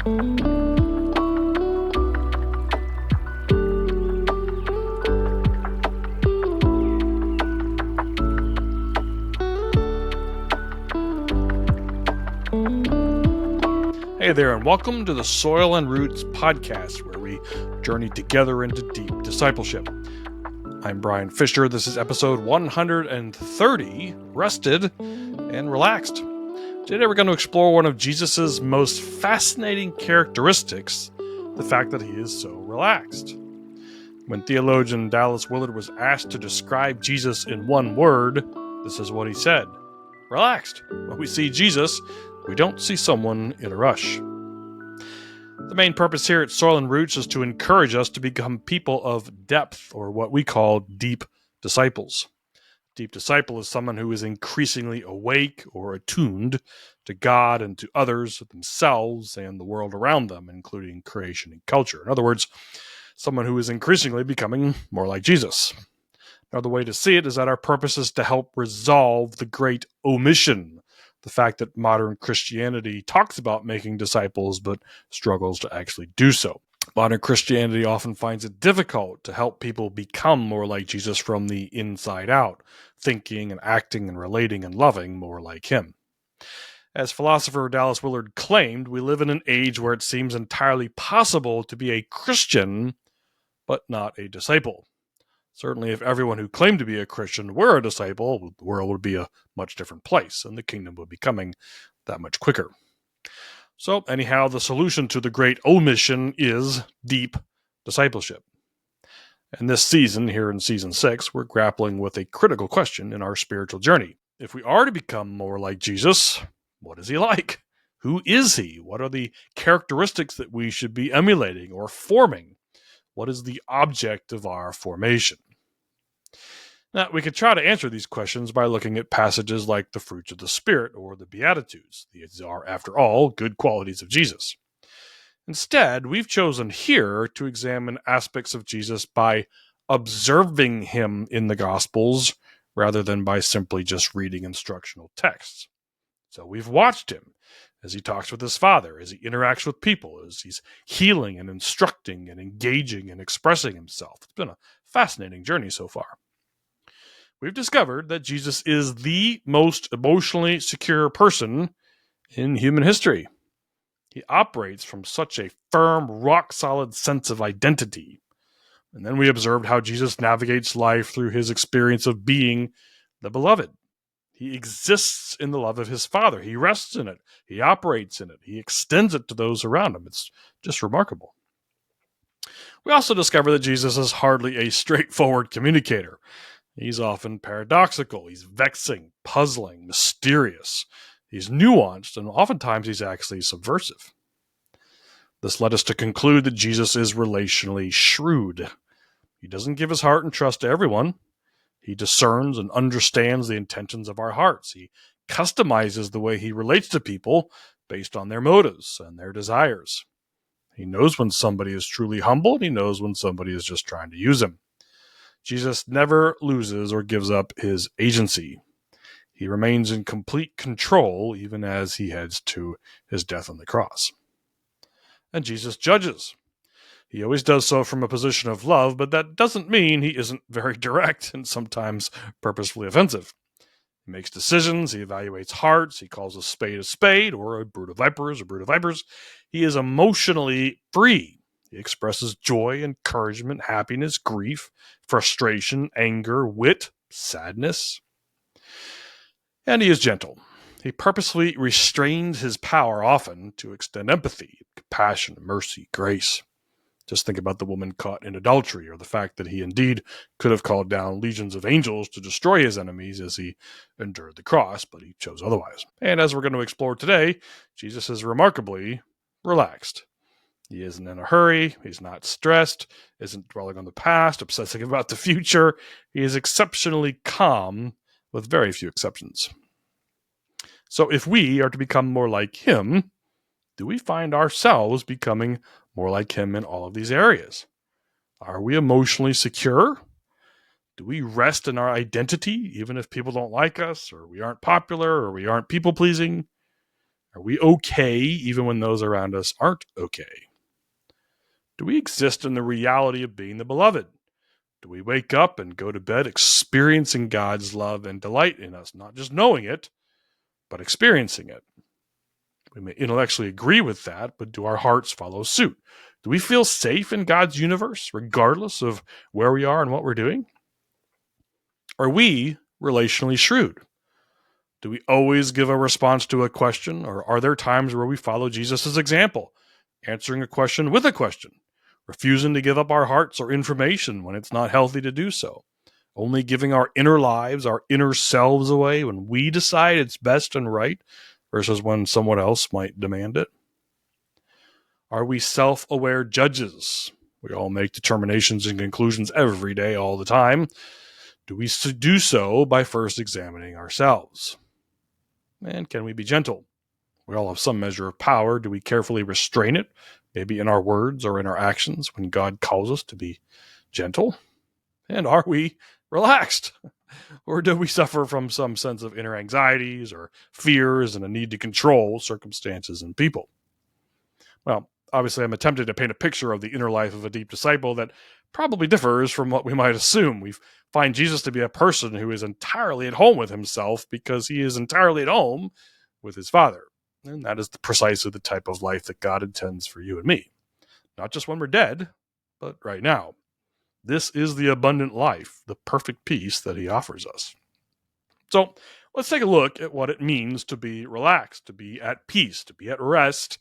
Hey there, and welcome to the Soil and Roots podcast, where we journey together into deep discipleship. I'm Brian Fisher. This is episode 130, Rested and Relaxed. Today we're going to explore one of Jesus' most fascinating characteristics, the fact that he is so relaxed. When theologian Dallas Willard was asked to describe Jesus in one word, this is what he said: relaxed. When we see Jesus, we don't see someone in a rush. The main purpose here at Soil and Roots is to encourage us to become people of depth, or what we call deep disciples. Deep disciple is someone who is increasingly awake or attuned to God and to others, themselves, and the world around them, including creation and culture. In other words, someone who is increasingly becoming more like Jesus. Another way to see it is that our purpose is to help resolve the great omission, the fact that modern Christianity talks about making disciples but struggles to actually do so. Modern Christianity often finds it difficult to help people become more like Jesus from the inside out, thinking and acting and relating and loving more like him. As philosopher Dallas Willard claimed, we live in an age where it seems entirely possible to be a Christian but not a disciple. Certainly, if everyone who claimed to be a Christian were a disciple, the world would be a much different place, and the kingdom would be coming that much quicker. So, anyhow, the solution to the great omission is deep discipleship. And this season, here in season 6, we're grappling with a critical question in our spiritual journey. If we are to become more like Jesus, what is he like? Who is he? What are the characteristics that we should be emulating or forming? What is the object of our formation? Now, we could try to answer these questions by looking at passages like the fruits of the Spirit or the Beatitudes. These are, after all, good qualities of Jesus. Instead, we've chosen here to examine aspects of Jesus by observing him in the Gospels rather than by simply just reading instructional texts. So we've watched him as he talks with his Father, as he interacts with people, as he's healing and instructing and engaging and expressing himself. It's been a fascinating journey so far. We've discovered that Jesus is the most emotionally secure person in human history. He operates from such a firm, rock-solid sense of identity. And then we observed how Jesus navigates life through his experience of being the beloved. He exists in the love of his Father. He rests in it. He operates in it. He extends it to those around him. It's just remarkable. We also discover that Jesus is hardly a straightforward communicator. He's often paradoxical. He's vexing, puzzling, mysterious. He's nuanced, and oftentimes he's actually subversive. This led us to conclude that Jesus is relationally shrewd. He doesn't give his heart and trust to everyone. He discerns and understands the intentions of our hearts. He customizes the way he relates to people based on their motives and their desires. He knows when somebody is truly humble, and he knows when somebody is just trying to use him. Jesus never loses or gives up his agency. He remains in complete control even as he heads to his death on the cross. And Jesus judges. He always does so from a position of love, but that doesn't mean he isn't very direct and sometimes purposefully offensive. He makes decisions, he evaluates hearts, he calls a spade, or a brood of vipers. He is emotionally free. He expresses joy, encouragement, happiness, grief, frustration, anger, wit, sadness. And he is gentle. He purposely restrains his power often to extend empathy, compassion, mercy, grace. Just think about the woman caught in adultery, or the fact that he indeed could have called down legions of angels to destroy his enemies as he endured the cross, but he chose otherwise. And as we're going to explore today, Jesus is remarkably relaxed. He isn't in a hurry, he's not stressed, isn't dwelling on the past, obsessing about the future. He is exceptionally calm, with very few exceptions. So if we are to become more like him, do we find ourselves becoming more like him in all of these areas? Are we emotionally secure? Do we rest in our identity, even if people don't like us, or we aren't popular, or we aren't people-pleasing? Are we okay even when those around us aren't okay? Do we exist in the reality of being the beloved? Do we wake up and go to bed experiencing God's love and delight in us, not just knowing it, but experiencing it? We may intellectually agree with that, but do our hearts follow suit? Do we feel safe in God's universe, regardless of where we are and what we're doing? Are we relationally shrewd? Do we always give a response to a question, or are there times where we follow Jesus' example, answering a question with a question, refusing to give up our hearts or information when it's not healthy to do so, only giving our inner lives, our inner selves away when we decide it's best and right versus when someone else might demand it? Are we self-aware judges? We all make determinations and conclusions every day, all the time. Do we do so by first examining ourselves? And can we be gentle? We all have some measure of power. Do we carefully restrain it, maybe in our words or in our actions, when God calls us to be gentle? And are we relaxed? Or do we suffer from some sense of inner anxieties or fears and a need to control circumstances and people? Well, obviously, I'm attempting to paint a picture of the inner life of a deep disciple that probably differs from what we might assume. We find Jesus to be a person who is entirely at home with himself because he is entirely at home with his Father. And that is precisely the type of life that God intends for you and me. Not just when we're dead, but right now. This is the abundant life, the perfect peace that he offers us. So let's take a look at what it means to be relaxed, to be at peace, to be at rest,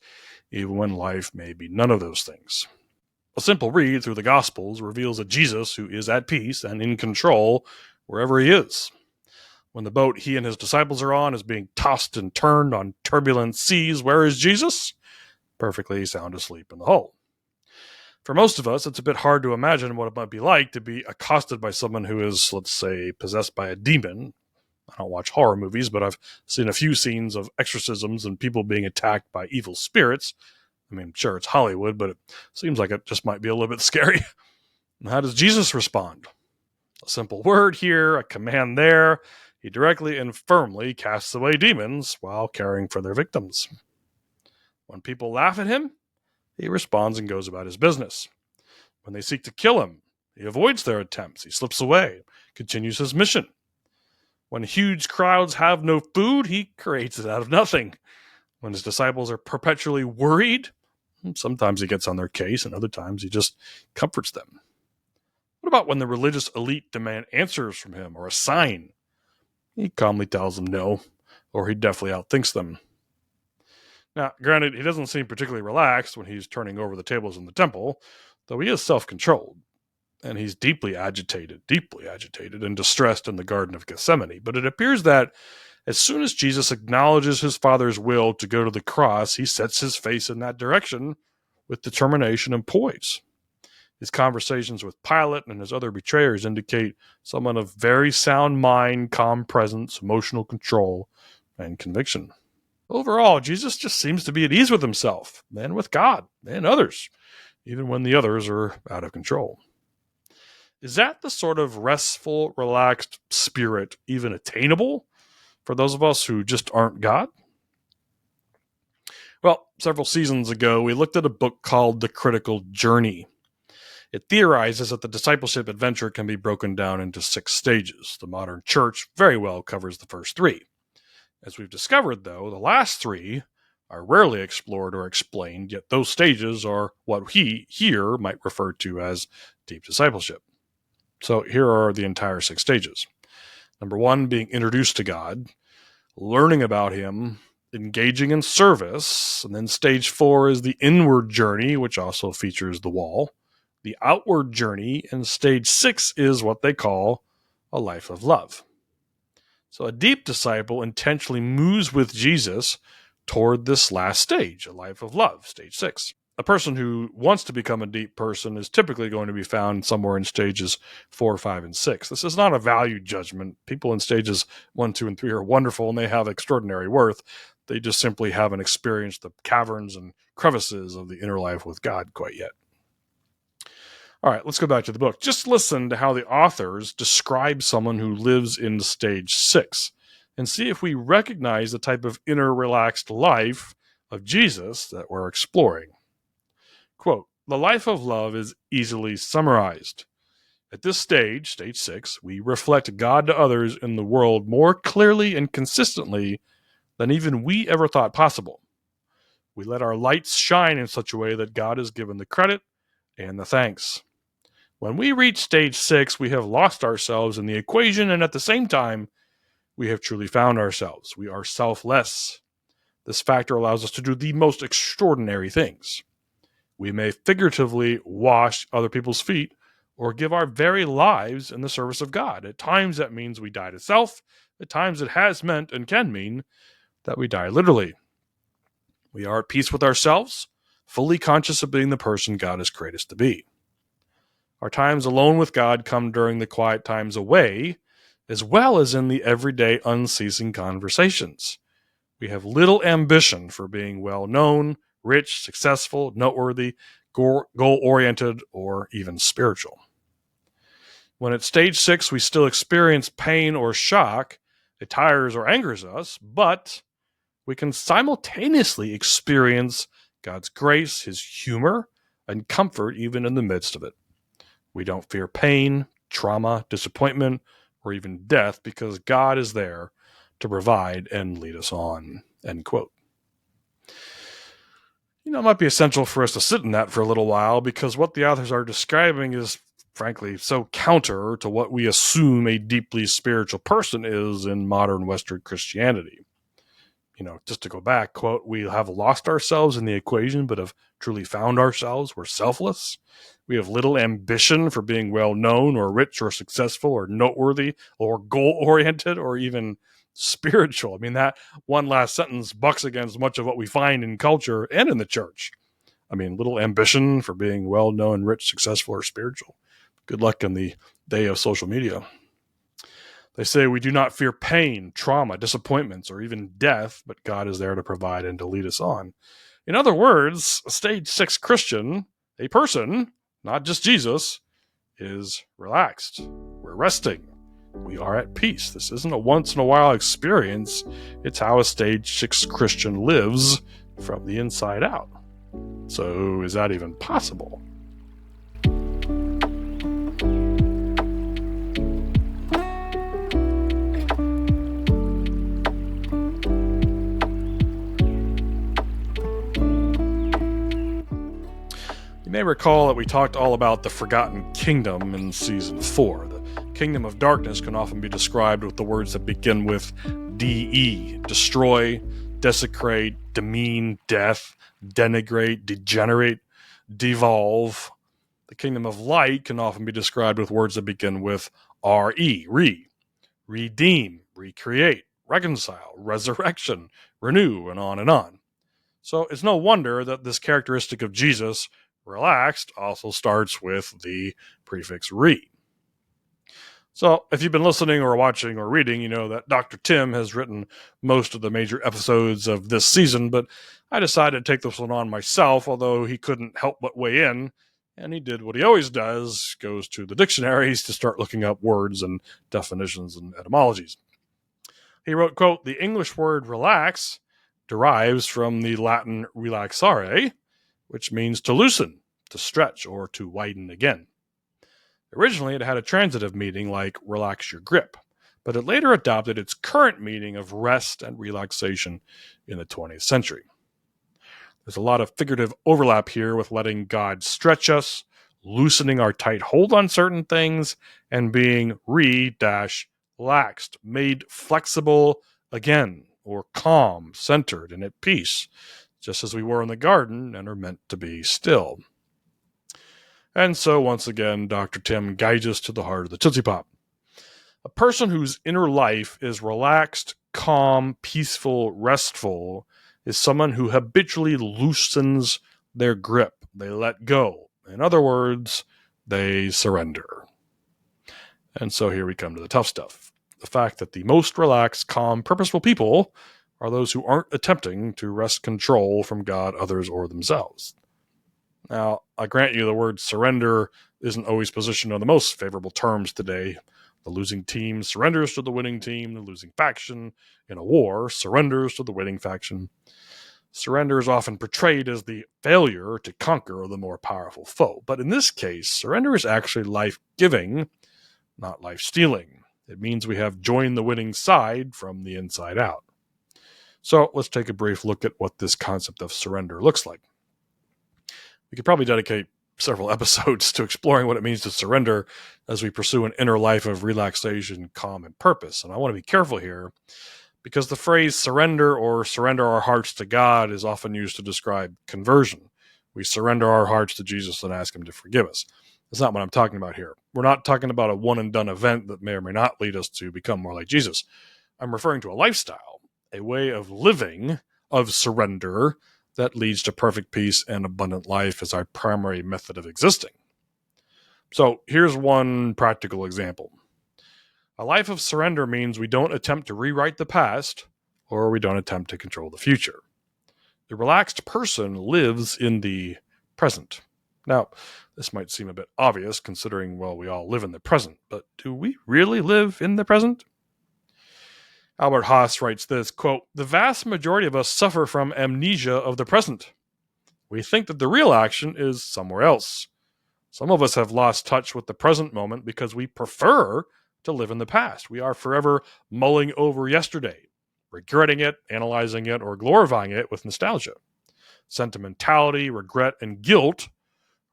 even when life may be none of those things. A simple read through the Gospels reveals a Jesus who is at peace and in control wherever he is. When the boat he and his disciples are on is being tossed and turned on turbulent seas, where is Jesus? Perfectly sound asleep in the hull. For most of us, it's a bit hard to imagine what it might be like to be accosted by someone who is, let's say, possessed by a demon. I don't watch horror movies, but I've seen a few scenes of exorcisms and people being attacked by evil spirits. I mean, sure, it's Hollywood, but it seems like it just might be a little bit scary. And how does Jesus respond? A simple word here, a command there. He directly and firmly casts away demons while caring for their victims. When people laugh at him, he responds and goes about his business. When they seek to kill him, he avoids their attempts. He slips away, continues his mission. When huge crowds have no food, he creates it out of nothing. When his disciples are perpetually worried, sometimes he gets on their case and other times he just comforts them. What about when the religious elite demand answers from him or a sign? He calmly tells them no, or he definitely outthinks them. Now, granted, he doesn't seem particularly relaxed when he's turning over the tables in the temple, though he is self-controlled. And he's deeply agitated and distressed in the Garden of Gethsemane. But it appears that as soon as Jesus acknowledges his Father's will to go to the cross, he sets his face in that direction with determination and poise. His conversations with Pilate and his other betrayers indicate someone of very sound mind, calm presence, emotional control, and conviction. Overall, Jesus just seems to be at ease with himself and with God and others, even when the others are out of control. Is that the sort of restful, relaxed spirit even attainable for those of us who just aren't God? Well, several seasons ago, we looked at a book called The Critical Journey. It theorizes that the discipleship adventure can be broken down into 6 stages. The modern church very well covers the first 3. As we've discovered, though, the last 3 are rarely explored or explained, yet those stages are what he here might refer to as deep discipleship. So here are the entire 6 stages. Number 1, being introduced to God, learning about him, engaging in service, and then stage 4 is the inward journey, which also features the wall, the outward journey, and stage 6 is what they call a life of love. So a deep disciple intentionally moves with Jesus toward this last stage, a life of love, stage 6. A person who wants to become a deep person is typically going to be found somewhere in stages 4, 5, and 6. This is not a value judgment. People in stages 1, 2, and 3 are wonderful and they have extraordinary worth. They just simply haven't experienced the caverns and crevices of the inner life with God quite yet. All right, let's go back to the book. Just listen to how the authors describe someone who lives in stage 6. and see if we recognize the type of inner relaxed life of Jesus that we're exploring. Quote, "The life of love is easily summarized. At this stage, stage 6, we reflect God to others in the world more clearly and consistently than even we ever thought possible. We let our lights shine in such a way that God is given the credit and the thanks. When we reach stage 6, we have lost ourselves in the equation, and at the same time, we have truly found ourselves. We are selfless. This factor allows us to do the most extraordinary things. We may figuratively wash other people's feet or give our very lives in the service of God. At times that means we die to self. At times it has meant and can mean that we die literally. We are at peace with ourselves, fully conscious of being the person God has created us to be. Our times alone with God come during the quiet times away, as well as in the everyday unceasing conversations. We have little ambition for being well known, rich, successful, noteworthy, goal-oriented, or even spiritual. When at stage 6 we still experience pain or shock, it tires or angers us, but we can simultaneously experience God's grace, His humor, and comfort even in the midst of it. We don't fear pain, trauma, disappointment, or even death because God is there to provide and lead us on. End quote. It might be essential for us to sit in that for a little while because what the authors are describing is, frankly, so counter to what we assume a deeply spiritual person is in modern Western Christianity. Just to go back, quote, "We have lost ourselves in the equation, but have truly found ourselves. We're selfless. We have little ambition for being well known or rich or successful or noteworthy or goal-oriented or even spiritual." That one last sentence bucks against much of what we find in culture and in the church. Little ambition for being well known, rich, successful, or spiritual. Good luck in the day of social media. They say we do not fear pain, trauma, disappointments, or even death, but God is there to provide and to lead us on. In other words, a stage 6 Christian, a person, not just Jesus, is relaxed. We're resting. We are at peace. This isn't a once-in-a-while experience. It's how a stage 6 Christian lives from the inside out. So is that even possible? You may recall that we talked all about the forgotten kingdom in season 4. The kingdom of darkness can often be described with the words that begin with DE, destroy, desecrate, demean, death, denigrate, degenerate, devolve. The kingdom of light can often be described with words that begin with RE, redeem, recreate, reconcile, resurrection, renew, and on and on. So it's no wonder that this characteristic of Jesus, relaxed, also starts with the prefix re. So if you've been listening or watching or reading, you know that Dr. Tim has written most of the major episodes of this season, but I decided to take this one on myself, although he couldn't help but weigh in, and he did what he always does, goes to the dictionaries to start looking up words and definitions and etymologies. He wrote, quote, "The English word relax derives from the Latin relaxare, which means to loosen, to stretch, or to widen again. Originally, it had a transitive meaning like relax your grip, but it later adopted its current meaning of rest and relaxation in the 20th century. There's a lot of figurative overlap here with letting God stretch us, loosening our tight hold on certain things, and being relaxed, made flexible again, or calm, centered, and at peace, just as we were in the garden and are meant to be still." And so, once again, Dr. Tim guides us to the heart of the Tootsie Pop. A person whose inner life is relaxed, calm, peaceful, restful is someone who habitually loosens their grip. They let go. In other words, they surrender. And so here we come to the tough stuff. The fact that the most relaxed, calm, purposeful people are those who aren't attempting to wrest control from God, others, or themselves. Now, I grant you the word surrender isn't always positioned on the most favorable terms today. The losing team surrenders to the winning team. The losing faction in a war surrenders to the winning faction. Surrender is often portrayed as the failure to conquer the more powerful foe. But in this case, surrender is actually life-giving, not life-stealing. It means we have joined the winning side from the inside out. So let's take a brief look at what this concept of surrender looks like. We could probably dedicate several episodes to exploring what it means to surrender as we pursue an inner life of relaxation, calm, and purpose. And I want to be careful here because the phrase surrender or surrender our hearts to God is often used to describe conversion. We surrender our hearts to Jesus and ask him to forgive us. That's not what I'm talking about here. We're not talking about a one-and-done event that may or may not lead us to become more like Jesus. I'm referring to a lifestyle, a way of living, of surrender, that leads to perfect peace and abundant life as our primary method of existing. So here's one practical example. A life of surrender means we don't attempt to rewrite the past, or we don't attempt to control the future. The relaxed person lives in the present. Now, this might seem a bit obvious considering, well, we all live in the present, but do we really live in the present? Albert Haas writes this, quote, "The vast majority of us suffer from amnesia of the present. We think that the real action is somewhere else. Some of us have lost touch with the present moment because we prefer to live in the past. We are forever mulling over yesterday, regretting it, analyzing it, or glorifying it with nostalgia. Sentimentality, regret, and guilt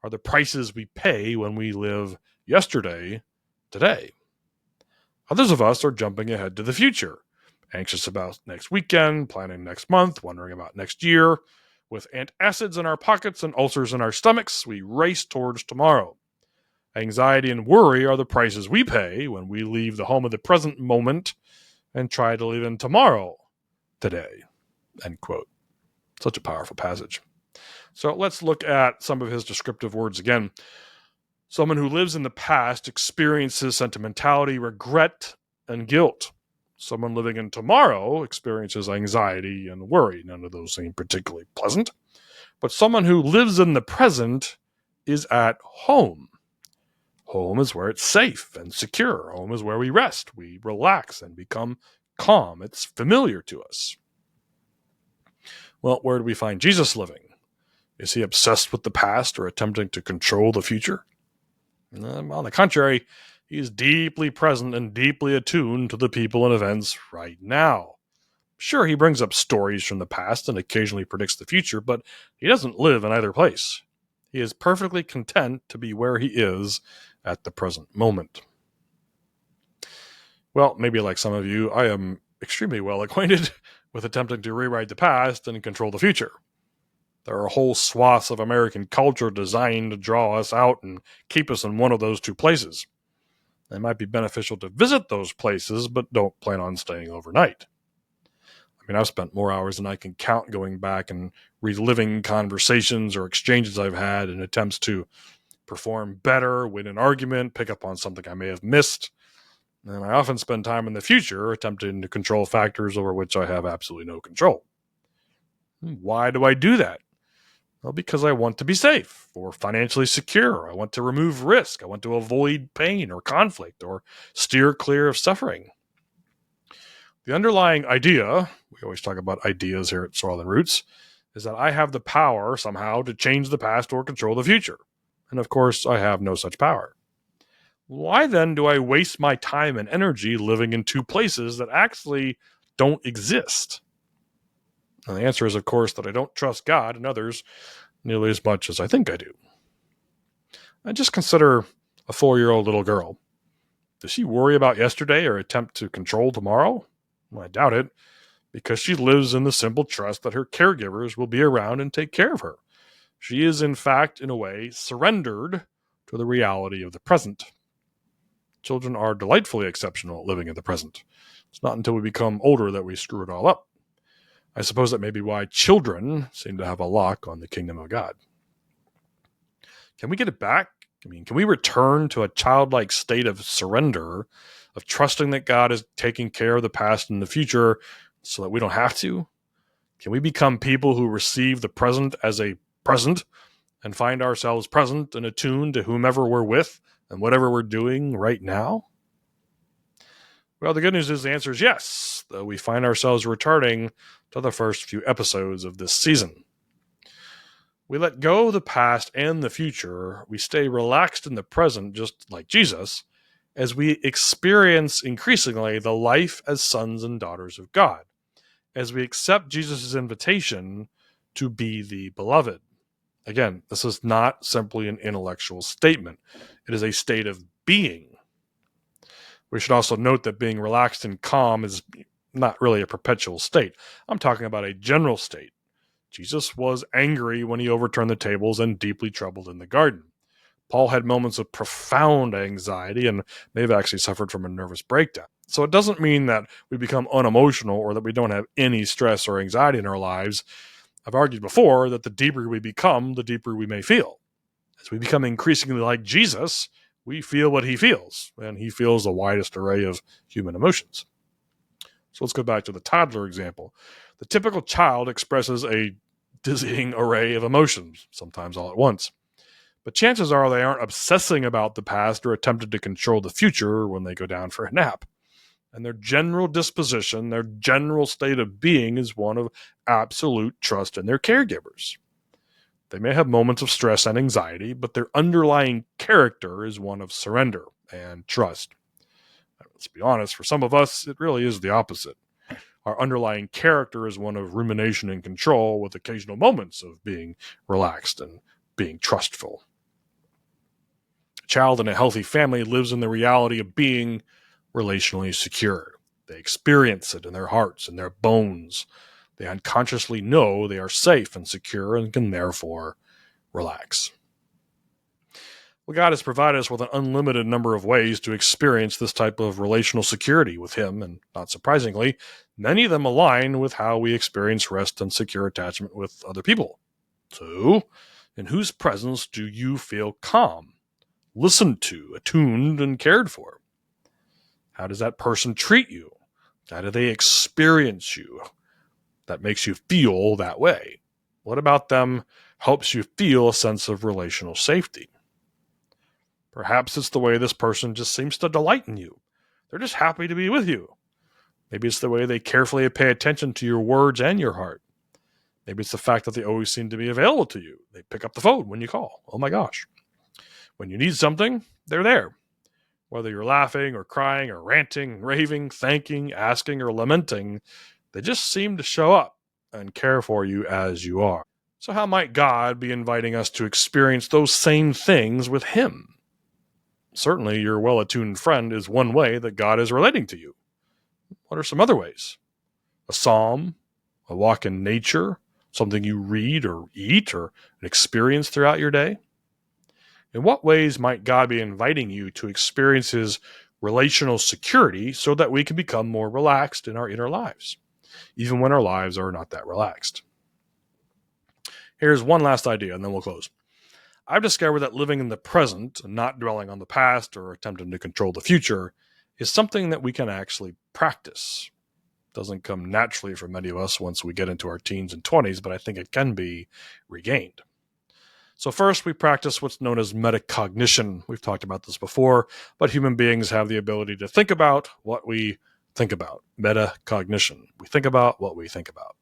are the prices we pay when we live yesterday today. Others of us are jumping ahead to the future, anxious about next weekend, planning next month, wondering about next year. With antacids in our pockets and ulcers in our stomachs, we race towards tomorrow. Anxiety and worry are the prices we pay when we leave the home of the present moment and try to live in tomorrow today." End quote. Such a powerful passage. So let's look at some of his descriptive words again. Someone who lives in the past experiences sentimentality, regret, and guilt. Someone living in tomorrow experiences anxiety and worry. None of those seem particularly pleasant. But someone who lives in the present is at home. Home is where it's safe and secure. Home is where we rest. We relax and become calm. It's familiar to us. Well, where do we find Jesus living? Is he obsessed with the past or attempting to control the future? On the contrary, he is deeply present and deeply attuned to the people and events right now. Sure, he brings up stories from the past and occasionally predicts the future, but he doesn't live in either place. He is perfectly content to be where he is at the present moment. Well, maybe like some of you, I am extremely well acquainted with attempting to rewrite the past and control the future. There are whole swaths of American culture designed to draw us out and keep us in one of those two places. It might be beneficial to visit those places, but don't plan on staying overnight. I mean, I've spent more hours than I can count going back and reliving conversations or exchanges I've had in attempts to perform better, win an argument, pick up on something I may have missed. And I often spend time in the future attempting to control factors over which I have absolutely no control. Why do I do that? Well, because I want to be safe or financially secure. I want to remove risk. I want to avoid pain or conflict or steer clear of suffering. The underlying idea, we always talk about ideas here at Soil and Roots, is that I have the power somehow to change the past or control the future. And of course, I have no such power. Why then do I waste my time and energy living in two places that actually don't exist? And the answer is, of course, that I don't trust God and others nearly as much as I think I do. I just consider a 4-year-old little girl. Does she worry about yesterday or attempt to control tomorrow? Well, I doubt it, because she lives in the simple trust that her caregivers will be around and take care of her. She is, in fact, in a way, surrendered to the reality of the present. Children are delightfully exceptional at living in the present. It's not until we become older that we screw it all up. I suppose that may be why children seem to have a lock on the kingdom of God. Can we get it back? Can we return to a childlike state of surrender, of trusting that God is taking care of the past and the future so that we don't have to? Can we become people who receive the present as a present and find ourselves present and attuned to whomever we're with and whatever we're doing right now? Well, the good news is the answer is yes, though we find ourselves returning to the first few episodes of this season. We let go of the past and the future. We stay relaxed in the present, just like Jesus, as we experience increasingly the life as sons and daughters of God, as we accept Jesus' invitation to be the beloved. Again, this is not simply an intellectual statement. It is a state of being. We should also note that being relaxed and calm is not really a perpetual state. I'm talking about a general state. Jesus was angry when he overturned the tables and deeply troubled in the garden. Paul had moments of profound anxiety and may have actually suffered from a nervous breakdown. So it doesn't mean that we become unemotional or that we don't have any stress or anxiety in our lives. I've argued before that the deeper we become, the deeper we may feel. As we become increasingly like Jesus, we feel what he feels, and he feels the widest array of human emotions. So let's go back to the toddler example. The typical child expresses a dizzying array of emotions, sometimes all at once. But chances are they aren't obsessing about the past or attempting to control the future when they go down for a nap. And their general disposition, their general state of being is one of absolute trust in their caregivers. They may have moments of stress and anxiety, but their underlying character is one of surrender and trust. Let's be honest, for some of us, it really is the opposite. Our underlying character is one of rumination and control, with occasional moments of being relaxed and being trustful. A child in a healthy family lives in the reality of being relationally secure. They experience it in their hearts and their bones. They unconsciously know they are safe and secure and can therefore relax. Well, God has provided us with an unlimited number of ways to experience this type of relational security with him, and not surprisingly, many of them align with how we experience rest and secure attachment with other people. So, in whose presence do you feel calm, listened to, attuned, and cared for? How does that person treat you? How do they experience you? That makes you feel that way. What about them helps you feel a sense of relational safety? Perhaps it's the way this person just seems to delight in you. They're just happy to be with you. Maybe it's the way they carefully pay attention to your words and your heart. Maybe it's the fact that they always seem to be available to you. They pick up the phone when you call. Oh my gosh. When you need something, they're there. Whether you're laughing or crying or ranting, raving, thanking, asking, or lamenting, they just seem to show up and care for you as you are. So how might God be inviting us to experience those same things with him? Certainly, your well-attuned friend is one way that God is relating to you. What are some other ways? A psalm, a walk in nature, something you read or eat or experience throughout your day? In what ways might God be inviting you to experience his relational security so that we can become more relaxed in our inner lives, even when our lives are not that relaxed? Here's one last idea, and then we'll close. I've discovered that living in the present and not dwelling on the past or attempting to control the future is something that we can actually practice. It doesn't come naturally for many of us once we get into our teens and 20s, but I think it can be regained. So first, we practice what's known as metacognition. We've talked about this before, but human beings have the ability to think about what we think about. Metacognition. We think about what we think about.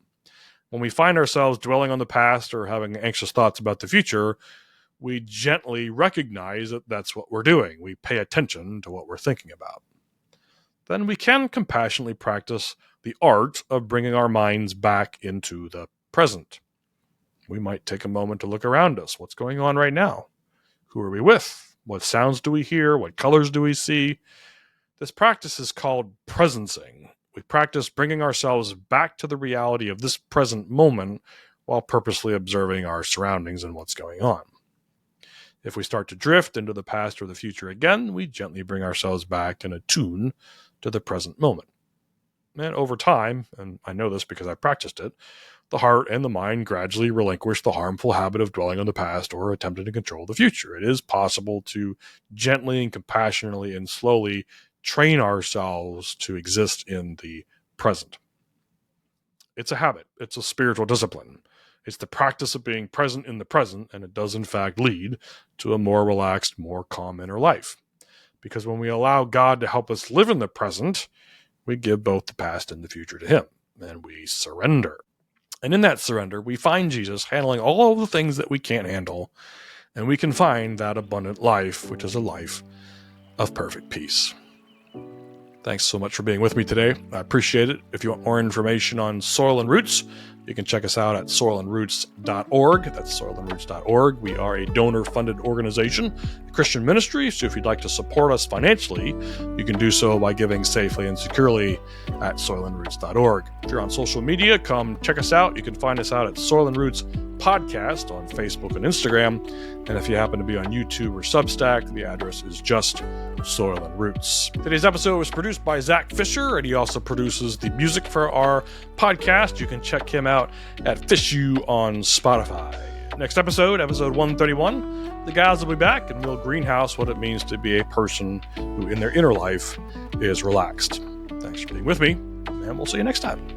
When we find ourselves dwelling on the past or having anxious thoughts about the future, we gently recognize that that's what we're doing. We pay attention to what we're thinking about. Then we can compassionately practice the art of bringing our minds back into the present. We might take a moment to look around us. What's going on right now? Who are we with? What sounds do we hear? What colors do we see? This practice is called presencing. We practice bringing ourselves back to the reality of this present moment while purposely observing our surroundings and what's going on. If we start to drift into the past or the future again, we gently bring ourselves back and attune to the present moment. And over time, and I know this because I practiced it, the heart and the mind gradually relinquish the harmful habit of dwelling on the past or attempting to control the future. It is possible to gently and compassionately and slowly train ourselves to exist in the present. It's a habit. It's a spiritual discipline. It's the practice of being present in the present, and it does in fact lead to a more relaxed, more calm inner life. Because when we allow God to help us live in the present, we give both the past and the future to him, and we surrender. And in that surrender, we find Jesus handling all of the things that we can't handle, and we can find that abundant life, which is a life of perfect peace. Thanks so much for being with me today. I appreciate it. If you want more information on Soil and Roots, you can check us out at soilandroots.org. That's soilandroots.org. We are a donor-funded organization, a Christian ministry, so if you'd like to support us financially, you can do so by giving safely and securely at soilandroots.org. If you're on social media, come check us out. You can find us out at Soil and Roots Podcast on Facebook and Instagram. And if you happen to be on YouTube or Substack, the address is just Soil and Roots. Today's episode was produced by Zach Fisher, and he also produces the music for our podcast. You can check him out at FishU on Spotify. Next episode 131, the guys will be back and we'll greenhouse what it means to be a person who in their inner life is relaxed. Thanks for being with me, and we'll see you next time.